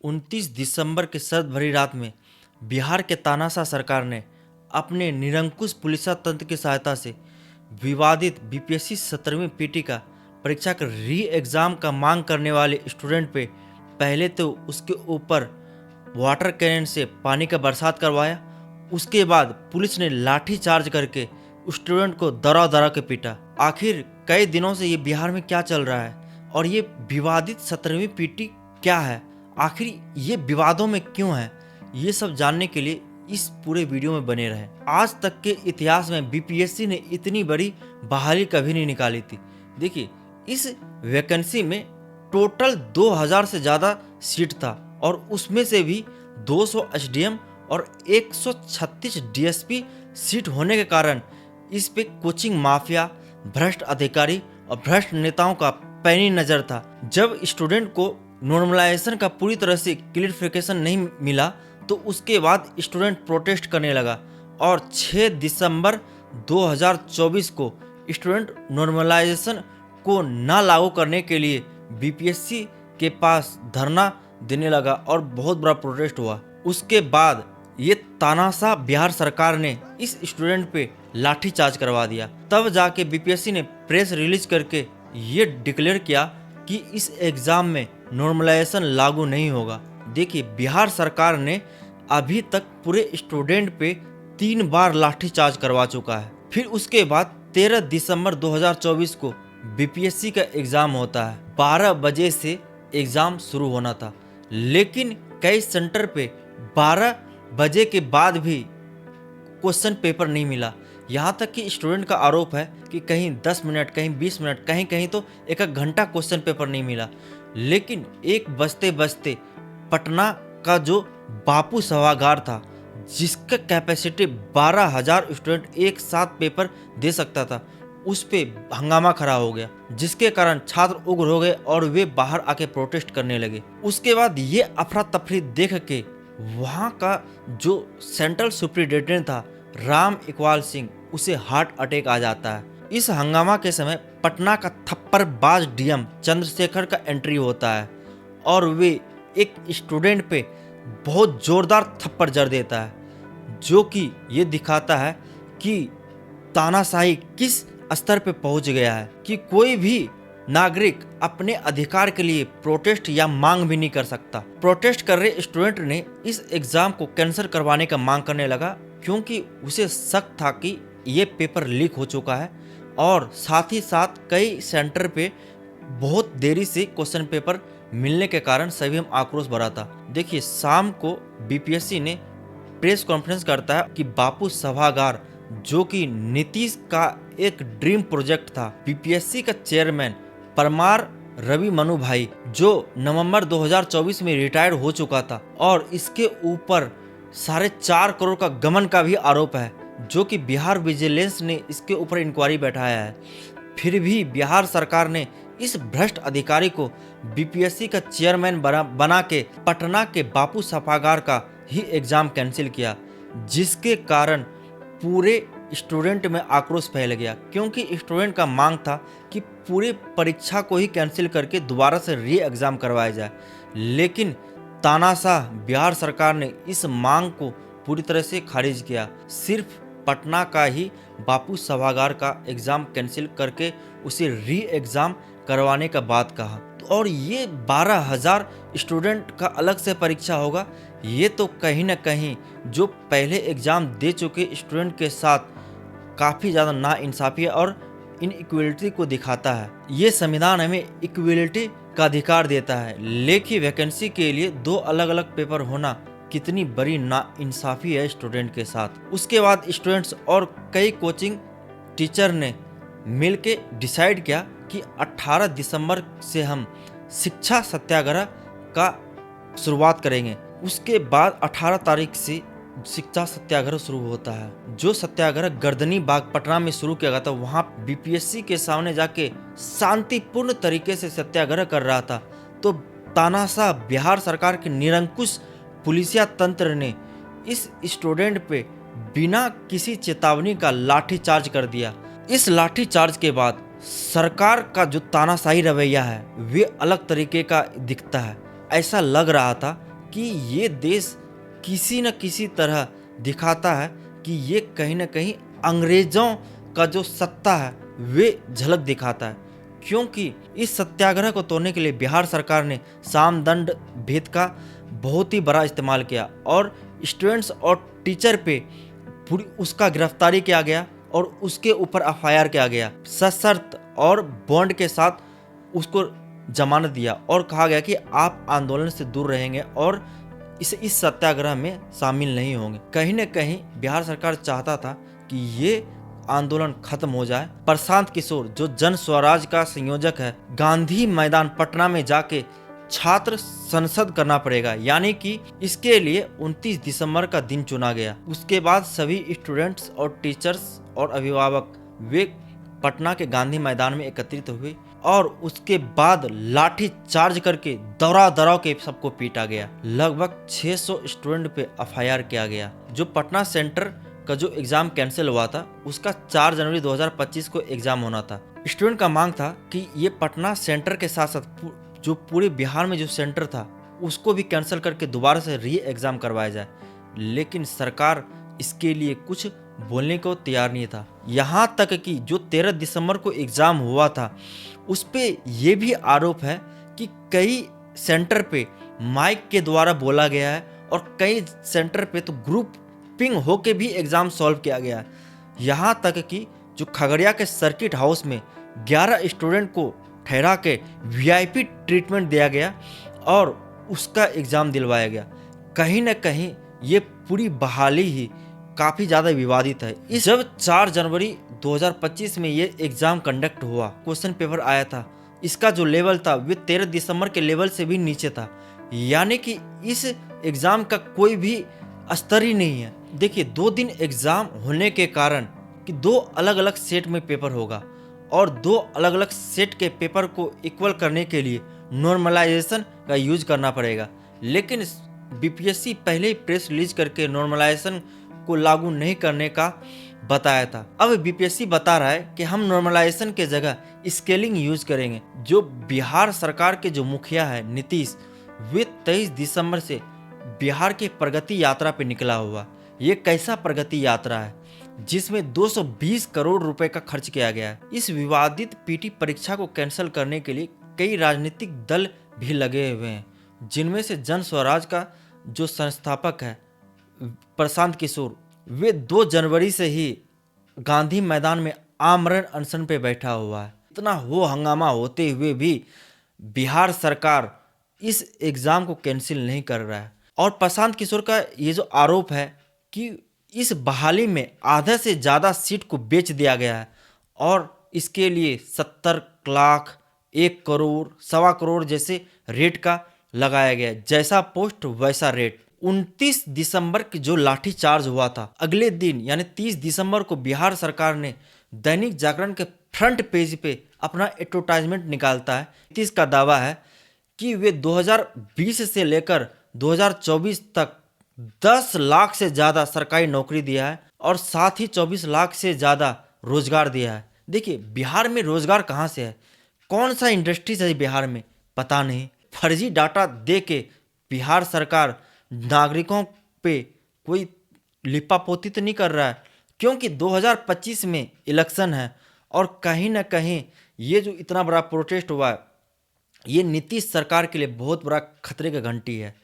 29 दिसंबर की सर्द भरी रात में बिहार के तानाशाह सरकार ने अपने निरंकुश पुलिस तंत्र की सहायता से विवादित बीपीएससी 17वीं पीटी का परीक्षा का री एग्जाम का मांग करने वाले स्टूडेंट पे पहले तो उसके ऊपर वाटर कैनन से पानी का बरसात करवाया। उसके बाद पुलिस ने लाठी चार्ज करके स्टूडेंट को दरा दरा के पीटा। आखिर कई दिनों से ये बिहार में क्या चल रहा है और ये विवादित 17वीं पीटी क्या है, आखिर ये विवादों में क्यों है, ये सब जानने के लिए इस पूरे वीडियो में बने रहे। आज तक के इतिहास में बीपीएससी ने इतनी बड़ी बहाली कभी नहीं निकाली थी। देखिए, इस वैकेंसी में टोटल 2000 से ज़्यादा सीट था और उसमें से भी 200 एसडीएम और 136 डीएसपी सीट होने के कारण इस पे कोचिंग माफिया, भ्रष्ट अधिकारी और भ्रष्ट नेताओं का पैनी नज़र था। जब स्टूडेंट को नॉर्मलाइजेशन का पूरी तरह से क्लियरिफिकेशन नहीं मिला तो उसके बाद स्टूडेंट प्रोटेस्ट करने लगा और 6 दिसंबर 2024 को स्टूडेंट नॉर्मलाइजेशन को ना लागू करने के लिए बीपीएससी के पास धरना देने लगा और बहुत बड़ा प्रोटेस्ट हुआ। उसके बाद ये तानाशाह बिहार सरकार ने इस स्टूडेंट पे लाठी चार्ज करवा दिया। तब जाके बीपीएससी ने प्रेस रिलीज करके ये डिक्लेयर किया कि इस एग्जाम में नॉर्मलाइजेशन लागू नहीं होगा। देखिए, बिहार सरकार ने अभी तक पूरे स्टूडेंट पे 3 बार लाठी चार्ज करवा चुका है। फिर उसके बाद 13 दिसंबर 2024 को बीपीएससी का एग्जाम होता है। 12 बजे से एग्जाम शुरू होना था, लेकिन कई सेंटर पे 12 बजे के बाद भी क्वेश्चन पेपर नहीं मिला। यहाँ तक कि स्टूडेंट का आरोप है कि कहीं 10 मिनट, कहीं 20 मिनट, कहीं कहीं तो एक घंटा क्वेश्चन पेपर नहीं मिला। लेकिन 1 बजते बजते पटना का जो बापू सभागार था, जिसका कैपेसिटी 12,000 स्टूडेंट एक साथ पेपर दे सकता था, उस पे हंगामा खड़ा हो गया, जिसके कारण छात्र उग्र हो गए और वे बाहर आके प्रोटेस्ट करने लगे। उसके बाद ये अफरा तफरी देख के वहाँ का जो सेंट्रल सुप्रिटेंडेंट था राम इकबाल सिंह, उसे हार्ट अटैक आ जाता है। इस हंगामा के समय पटना का थप्पड़बाज डीएम चंद्रशेखर का एंट्री होता है और वे एक स्टूडेंट पे बहुत जोरदार थप्पड़ जड़ देता है, जो कि ये दिखाता है कि तानाशाही किस स्तर पे पहुंच गया है कि कोई भी नागरिक अपने अधिकार के लिए प्रोटेस्ट या मांग भी नहीं कर सकता। प्रोटेस्ट कर रहे स्टूडेंट ने इस एग्जाम को कैंसिल करवाने का मांग करने लगा, क्योंकि उसे शक था कि ये पेपर लीक हो चुका है और साथ ही साथ कई सेंटर पे बहुत देरी से क्वेश्चन पेपर मिलने के कारण सभी में आक्रोश भरा था। देखिए, शाम को बीपीएससी ने प्रेस कॉन्फ्रेंस करता है कि बापू सभागार, जो कि नीतीश का एक ड्रीम प्रोजेक्ट था, बीपीएससी का चेयरमैन परमार रवि मनु भाई, जो नवंबर 2024 में रिटायर हो चुका था और इसके ऊपर 4.5 करोड़ का गमन का भी आरोप है, जो कि बिहार विजिलेंस ने इसके ऊपर इंक्वायरी बैठाया है। फिर भी बिहार सरकार ने इस भ्रष्ट अधिकारी को बीपीएससी का चेयरमैन बना के पटना के बापू सभागार का ही एग्जाम कैंसिल किया, जिसके कारण पूरे स्टूडेंट में आक्रोश फैल गया, क्योंकि स्टूडेंट का मांग था कि पूरी परीक्षा को ही कैंसिल करके दोबारा से री एग्जाम करवाया जाए। लेकिन तानाशाह बिहार सरकार ने इस मांग को पूरी तरह से खारिज किया। सिर्फ पटना का ही बापू सभागार का एग्जाम कैंसिल करके उसे री एग्जाम करवाने का बात कहा। और ये 12,000 स्टूडेंट का अलग से परीक्षा होगा, ये तो कहीं ना कहीं जो पहले एग्जाम दे चुके स्टूडेंट के साथ काफ़ी ज़्यादा नाइंसाफ़ी और इनइक्वलिटी को दिखाता है। ये संविधान हमें इक्वलिटी का अधिकार देता है, लेकिन वैकेंसी के लिए 2 अलग अलग पेपर होना कितनी बड़ी नाइंसाफ़ी है स्टूडेंट के साथ। उसके बाद स्टूडेंट्स और कई कोचिंग टीचर ने मिलके डिसाइड किया कि 18 दिसंबर से हम शिक्षा सत्याग्रह का शुरुआत करेंगे। उसके बाद 18 तारीख से शिक्षा सत्याग्रह शुरू होता है। जो सत्याग्रह गर्दनी बाग पटना में शुरू किया गया था, वहाँ बीपीएससी के सामने जाके शांतिपूर्ण तरीके से सत्याग्रह कर रहा था, तो तानाशाह बिहार सरकार के निरंकुश पुलिसिया तंत्र ने इस स्टूडेंट पे बिना किसी चेतावनी का लाठी चार्ज कर दिया। इस लाठी चार्ज के बाद सरकार का जो तानाशाही रवैया है वे अलग तरीके का दिखता है। ऐसा लग रहा था कि ये देश किसी न किसी तरह दिखाता है कि ये कहीं न कहीं अंग्रेज़ों का जो सत्ता है वे झलक दिखाता है। क्योंकि इस सत्याग्रह को तोड़ने के लिए बिहार सरकार ने साम दंड भेद का बहुत ही बड़ा इस्तेमाल किया और स्टूडेंट्स और टीचर पे पूरी उसका गिरफ्तारी किया गया और उसके ऊपर एफआईआर किया गया। सशर्त और बॉन्ड के साथ उसको जमानत दिया और कहा गया कि आप आंदोलन से दूर रहेंगे और इस सत्याग्रह में शामिल नहीं होंगे। कहीं न कहीं बिहार सरकार चाहता था कि ये आंदोलन खत्म हो जाए। प्रशांत किशोर जो जन स्वराज का संयोजक है, गांधी मैदान पटना में जाके छात्र संसद करना पड़ेगा, यानी कि इसके लिए 29 दिसंबर का दिन चुना गया। उसके बाद सभी स्टूडेंट्स और टीचर्स और अभिभावक वे पटना के गांधी मैदान में एकत्रित हुए और उसके बाद लाठी चार्ज करके दौरा के सबको पीटा गया। लगभग 600 स्टूडेंट पे एफआईआर किया गया। जो पटना सेंटर का जो एग्जाम कैंसिल हुआ था उसका 4 जनवरी 2025 को एग्जाम होना था। स्टूडेंट का मांग था कि ये पटना सेंटर के साथ साथ जो पूरे बिहार में जो सेंटर था उसको भी कैंसिल करके दोबारा से री एग्जाम करवाया जाए, लेकिन सरकार इसके लिए कुछ बोलने को तैयार नहीं था। यहाँ तक कि जो 13 दिसंबर को एग्जाम हुआ था उस पे ये भी आरोप है कि कई सेंटर पे माइक के द्वारा बोला गया है और कई सेंटर पे तो ग्रुप पिंग होके भी एग्जाम सॉल्व किया गया। यहाँ तक कि जो खगड़िया के सर्किट हाउस में 11 स्टूडेंट को ठहरा के वीआईपी ट्रीटमेंट दिया गया और उसका एग्जाम दिलवाया गया। कहीं न कहीं ये पूरी बहाली ही काफ़ी ज़्यादा विवादित है। इस जब 4 जनवरी 2025 में ये एग्ज़ाम कंडक्ट हुआ, क्वेश्चन पेपर आया था, इसका जो लेवल था वो 13 दिसंबर के लेवल से भी नीचे था, यानी कि इस एग्ज़ाम का कोई भी स्तर ही नहीं है। देखिए 2 दिन एग्ज़ाम होने के कारण कि 2 अलग अलग सेट में पेपर होगा और 2 अलग अलग सेट के पेपर को इक्वल करने के लिए नॉर्मलाइजेशन का यूज करना पड़ेगा, लेकिन बीपीएससी पहले ही प्रेस रिलीज करके नॉर्मलाइजेशन को लागू नहीं करने का बताया था। अब बीपीएससी बता रहा है कि हम नॉर्मलाइजेशन के जगह स्केलिंग यूज करेंगे। जो बिहार सरकार के जो मुखिया है नीतीश, वे 23 दिसंबर से बिहार की प्रगति यात्रा पे निकला हुआ। ये कैसा प्रगति यात्रा है जिसमें 220 करोड़ रुपए का खर्च किया गया है। इस विवादित पीटी परीक्षा को कैंसिल करने के लिए कई राजनीतिक दल भी लगे हुए हैं, जिनमें से जन स्वराज का जो संस्थापक है प्रशांत किशोर, वे 2 जनवरी से ही गांधी मैदान में आमरण अनशन पे बैठा हुआ है। इतना हो हंगामा होते हुए भी बिहार सरकार इस एग्ज़ाम को कैंसिल नहीं कर रहा है। और प्रशांत किशोर का ये जो आरोप है कि इस बहाली में आधा से ज़्यादा सीट को बेच दिया गया है और इसके लिए 70 लाख, 1 करोड़, 1.25 करोड़ जैसे रेट का लगाया गया। जैसा पोस्ट वैसा रेट। 29 दिसंबर की जो लाठी चार्ज हुआ था, अगले दिन यानी 30 दिसंबर को बिहार सरकार ने दैनिक जागरण के फ्रंट पेज पे अपना एडवर्टाइजमेंट निकालता है। नीतीश का दावा है कि वे 2020 से लेकर 2024 तक 10 लाख से ज़्यादा सरकारी नौकरी दिया है और साथ ही 24 लाख से ज़्यादा रोजगार दिया है। देखिए बिहार में रोजगार कहाँ से है, कौन सा इंडस्ट्रीज है बिहार में, पता नहीं। फर्जी डाटा दे के बिहार सरकार नागरिकों पे कोई लिपापोती तो नहीं कर रहा है, क्योंकि 2025 में इलेक्शन है और कहीं ना कहीं ये जो इतना बड़ा प्रोटेस्ट हुआ है ये नीतीश सरकार के लिए बहुत बड़ा खतरे का घंटी है।